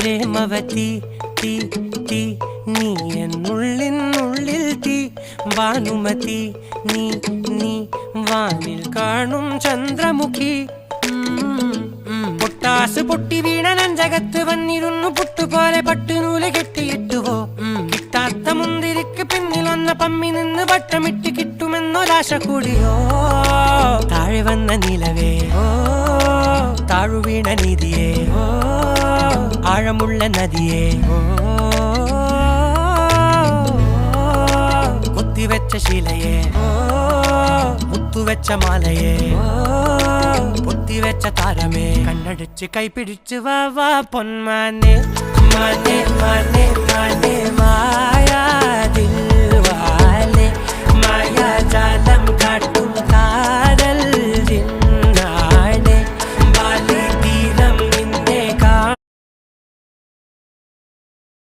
പ്രേമവതി തീ തീ നീ എന്നുള്ളിൽ തീ ഭാനുമതി നീ നീ വാനിൽ കാണും ചന്ദ്രമുഖി പൊട്ടാസ് പൊട്ടി വീണ നെഞ്ചകത്ത് വന്നിരുന്നു പുട്ടുപോലെ പട്ടുനൂല് കെട്ടിയിട്ടുവോ കിട്ടാത്ത മുന്തിരിക്ക് പിന്നിൽ വന്ന പമ്മി നിന്ന് വട്ടമിട്ട് കിട്ടുമെന്നൊരാശ കൂടിയോ താഴെ വന്ന നിലവേ താഴു വീണ നിധിയേ ആഴമുള്ള നദിയേ കൊത്തിവെച്ച ശിലയേ മുത്തുവെച്ച മാലയേ പൊത്തിവെച്ച താരമേ കണ്ണടിച്ച് കൈപിടിച്ച് വാ വാ പൊന്മാനെ മാനെ മാനെ മാനെ മായാ ദിൽവാലെ മായാ ജാല